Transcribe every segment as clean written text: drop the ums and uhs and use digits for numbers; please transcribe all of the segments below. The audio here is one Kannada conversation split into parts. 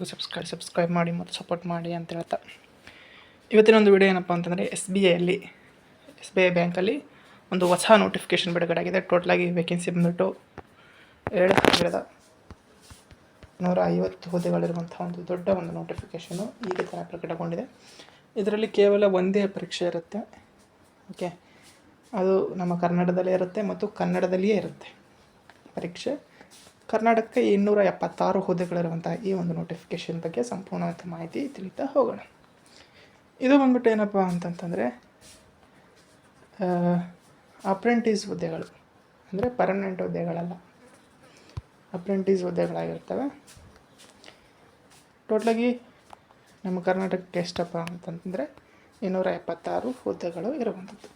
ಎಲ್ಲರಿಗೂ ಸಬ್ಸ್ಕ್ರೈಬ್ ಮಾಡಿ ಮತ್ತು ಸಪೋರ್ಟ್ ಮಾಡಿ ಅಂತ ಹೇಳ್ತಾ ಇವತ್ತಿನ ಒಂದು ವಿಡಿಯೋ ಏನಪ್ಪ ಅಂತಂದರೆ ಎಸ್ ಬಿ ಐ ಬ್ಯಾಂಕಲ್ಲಿ ಒಂದು ಹೊಸ ನೋಟಿಫಿಕೇಷನ್ ಬಿಡುಗಡೆ ಆಗಿದೆ. ಟೋಟಲಾಗಿ ವೇಕೆನ್ಸಿ ಬಂದುಬಿಟ್ಟು 2150 ಹುದ್ದೆಗಳಿರುವಂಥ ಒಂದು ದೊಡ್ಡ ಒಂದು ನೋಟಿಫಿಕೇಷನು ಈಗ ಥರ ಪ್ರಕಟಗೊಂಡಿದೆ. ಇದರಲ್ಲಿ ಕೇವಲ ಒಂದೇ ಪರೀಕ್ಷೆ ಇರುತ್ತೆ. ಓಕೆ, ಅದು ನಮ್ಮ ಕನ್ನಡದಲ್ಲೇ ಇರುತ್ತೆ ಮತ್ತು ಕನ್ನಡದಲ್ಲಿಯೇ ಇರುತ್ತೆ ಪರೀಕ್ಷೆ. ಕರ್ನಾಟಕಕ್ಕೆ 276 ಹುದ್ದೆಗಳಿರುವಂಥ ಈ ಒಂದು ನೋಟಿಫಿಕೇಷನ್ ಬಗ್ಗೆ ಸಂಪೂರ್ಣವಾದ ಮಾಹಿತಿ ತಿಳಿತಾ ಹೋಗೋಣ. ಇದು ಬಂದ್ಬಿಟ್ಟು ಏನಪ್ಪ ಅಂತಂತಂದರೆ ಅಪ್ರೆಂಟಿಸ್ ಹುದ್ದೆಗಳು, ಅಂದರೆ ಪರ್ಮನೆಂಟ್ ಹುದ್ದೆಗಳಲ್ಲ, ಅಪ್ರೆಂಟಿಸ್ ಹುದ್ದೆಗಳಾಗಿರ್ತವೆ. ಟೋಟಲಾಗಿ ನಮ್ಮ ಕರ್ನಾಟಕಕ್ಕೆ ಎಷ್ಟಪ್ಪ ಅಂತಂತಂದರೆ 276 ಹುದ್ದೆಗಳು ಇರುವಂಥದ್ದು.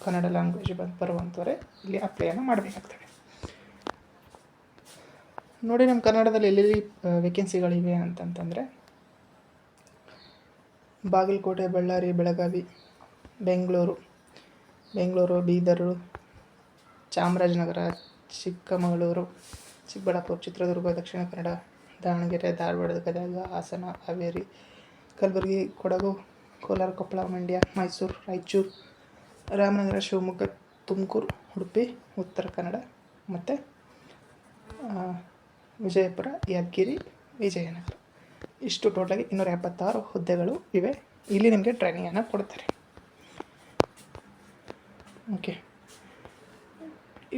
ಕನ್ನಡ ಲ್ಯಾಂಗ್ವೇಜ್ ಬರುವಂಥವರೇ ಇಲ್ಲಿ ಅಪ್ಲೈಯನ್ನು ಮಾಡಬೇಕಾಗ್ತದೆ. ನೋಡಿ, ನಮ್ಮ ಕನ್ನಡದಲ್ಲಿ ಎಲ್ಲೆಲ್ಲಿ ವೇಕೆನ್ಸಿಗಳಿವೆ ಅಂತಂತಂದರೆ ಬಾಗಲಕೋಟೆ, ಬಳ್ಳಾರಿ, ಬೆಳಗಾವಿ, ಬೆಂಗಳೂರು, ಬೀದರು, ಚಾಮರಾಜನಗರ, ಚಿಕ್ಕಮಗಳೂರು, ಚಿಕ್ಕಬಳ್ಳಾಪುರ, ಚಿತ್ರದುರ್ಗ, ದಕ್ಷಿಣ ಕನ್ನಡ, ದಾವಣಗೆರೆ, ಧಾರವಾಡ, ಗದಗ, ಹಾಸನ, ಹಾವೇರಿ, ಕಲಬುರಗಿ, ಕೊಡಗು, ಕೋಲಾರ, ಕೊಪ್ಪಳ, ಮಂಡ್ಯ, ಮೈಸೂರು, ರಾಯಚೂರು, ರಾಮನಗರ, ಶಿವಮೊಗ್ಗ, ತುಮಕೂರು, ಉಡುಪಿ, ಉತ್ತರ ಕನ್ನಡ ಮತ್ತು ವಿಜಯಪುರ, ಯಾದಗಿರಿ, ವಿಜಯನಗರ. ಇಷ್ಟು ಟೋಟಲಾಗಿ 276 ಹುದ್ದೆಗಳು ಇವೆ. ಇಲ್ಲಿ ನಿಮಗೆ ಟ್ರೈನಿಂಗನ್ನು ಕೊಡ್ತಾರೆ. ಓಕೆ,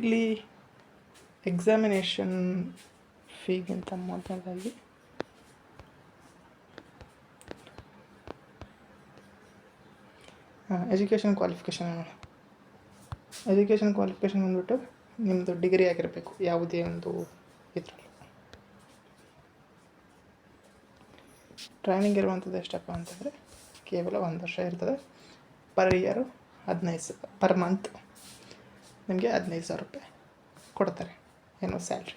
ಇಲ್ಲಿ ಎಕ್ಸಾಮಿನೇಷನ್ ಫೀಗಿಂತ ಮೊದಲಾಗಿ ಎಜುಕೇಷನ್ ಕ್ವಾಲಿಫಿಕೇಷನ್ ಬಂದ್ಬಿಟ್ಟು ನಿಮ್ಮದು ಡಿಗ್ರಿ ಆಗಿರಬೇಕು ಯಾವುದೇ ಒಂದು ಇದರಲ್ಲಿ. ಟ್ರೈನಿಂಗ್ ಇರುವಂಥದ್ದು ಎಷ್ಟಪ್ಪ ಅಂತಂದರೆ ಕೇವಲ 1 ವರ್ಷ ಇರ್ತದೆ. ಪರ್ ಇಯರು 15,000, ಪರ್ ಮಂತ್ ನಿಮಗೆ 15,000 ರೂಪಾಯಿ ಕೊಡ್ತಾರೆ ಏನೋ ಸ್ಯಾಲ್ರಿ.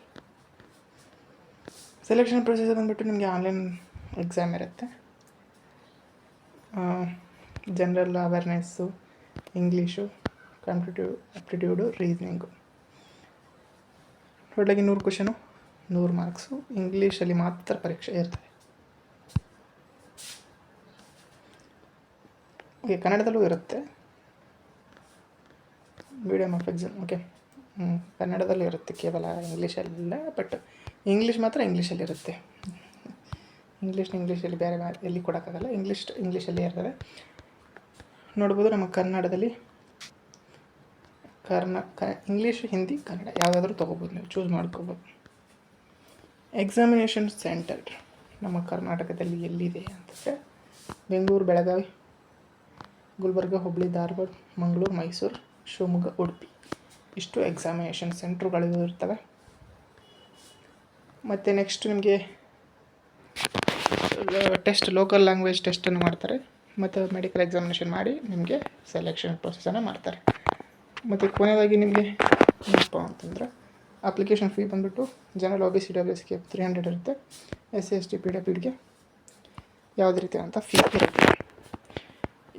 ಸೆಲೆಕ್ಷನ್ ಪ್ರೊಸೀಜರ್ ಬಂದುಬಿಟ್ಟು ನಿಮಗೆ ಆನ್ಲೈನ್ ಎಕ್ಸಾಮ್ ಇರುತ್ತೆ. General awareness, English, competitive aptitude, reasoning. ಟೋಟಲಾಗಿ 100 ಕ್ವಶನು, 100 ಮಾರ್ಕ್ಸು. ಇಂಗ್ಲೀಷಲ್ಲಿ ಮಾತ್ರ ಪರೀಕ್ಷೆ ಇರ್ತದೆ. ಓಕೆ, ಕನ್ನಡದಲ್ಲೂ ಇರುತ್ತೆ ಮೀಡಿಯಮ್ ಆಫ್ ಎಕ್ಸಾಮ್. ಓಕೆ, ಕನ್ನಡದಲ್ಲೂ ಇರುತ್ತೆ, ಕೇವಲ ಇಂಗ್ಲೀಷಲ್ಲಿಲ್ಲ. ಬಟ್ ಇಂಗ್ಲೀಷ್ ಮಾತ್ರ ಇಂಗ್ಲೀಷಲ್ಲಿರುತ್ತೆ. ಇಂಗ್ಲೀಷಲ್ಲಿ ಬೇರೆ ಎಲ್ಲಿ ಕೊಡೋಕ್ಕಾಗಲ್ಲ. ಇಂಗ್ಲೀಷಲ್ಲಿ ಇರ್ತದೆ. ನೋಡ್ಬೋದು, ನಮ್ಮ ಕನ್ನಡದಲ್ಲಿ ಇಂಗ್ಲೀಷ್, ಹಿಂದಿ, ಕನ್ನಡ ಯಾವುದಾದ್ರೂ ತೊಗೋಬೋದು, ನೀವು ಚೂಸ್ ಮಾಡ್ಕೋಬೋದು. ಎಕ್ಸಾಮಿನೇಷನ್ ಸೆಂಟರ್ ನಮ್ಮ ಕರ್ನಾಟಕದಲ್ಲಿ ಎಲ್ಲಿದೆ ಅಂತಂದರೆ ಬೆಂಗಳೂರು, ಬೆಳಗಾವಿ, ಗುಲ್ಬರ್ಗ, ಹುಬ್ಬಳ್ಳಿ, ಧಾರವಾಡ, ಮಂಗಳೂರು, ಮೈಸೂರು, ಶಿವಮೊಗ್ಗ, ಉಡುಪಿ. ಇಷ್ಟು ಎಕ್ಸಾಮಿನೇಷನ್ ಸೆಂಟ್ರುಗಳು ಇರ್ತವೆ. ಮತ್ತು ನೆಕ್ಸ್ಟ್ ನಿಮಗೆ ಟೆಸ್ಟ್, ಲೋಕಲ್ ಲ್ಯಾಂಗ್ವೇಜ್ ಟೆಸ್ಟನ್ನು ಮಾಡ್ತಾರೆ. ಮತ್ತು ಮೆಡಿಕಲ್ ಎಕ್ಸಾಮಿನೇಷನ್ ಮಾಡಿ ನಿಮಗೆ ಸೆಲೆಕ್ಷನ್ ಪ್ರೊಸೆಸನ್ನು ಮಾಡ್ತಾರೆ. ಮತ್ತು ಕೊನೆಯದಾಗಿ ನಿಮಗೆ ಏನಪ್ಪ ಅಂತಂದರೆ ಅಪ್ಲಿಕೇಶನ್ ಫೀ ಬಂದುಬಿಟ್ಟು ಜನರಲ್ OBC WSಗೆ 300 ಇರುತ್ತೆ. SC ST PWDಗೆ ಯಾವುದೇ ರೀತಿಯಾದಂಥ ಫೀ ಇರುತ್ತೆ.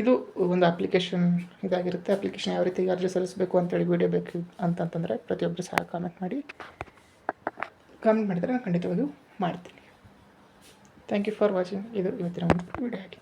ಇದು ಒಂದು ಅಪ್ಲಿಕೇಶನ್ ಇದಾಗಿರುತ್ತೆ. ಅಪ್ಲಿಕೇಶನ್ ಯಾವ ರೀತಿ ಅರ್ಜಿ ಸಲ್ಲಿಸಬೇಕು ಅಂತೇಳಿ ವಿಡಿಯೋ ಬೇಕು ಅಂತಂತಂದರೆ ಪ್ರತಿಯೊಬ್ಬರು ಸಹ ಕಾಮೆಂಟ್ ಮಾಡಿದರೆ ನಾನು ಖಂಡಿತವಾಗಿಯೂ ಮಾಡ್ತೀನಿ. Thank you for watching. ಇದು ಇವತ್ತಿನ ಒಂದು ವಿಡಿಯೋ ಆಗಿದೆ.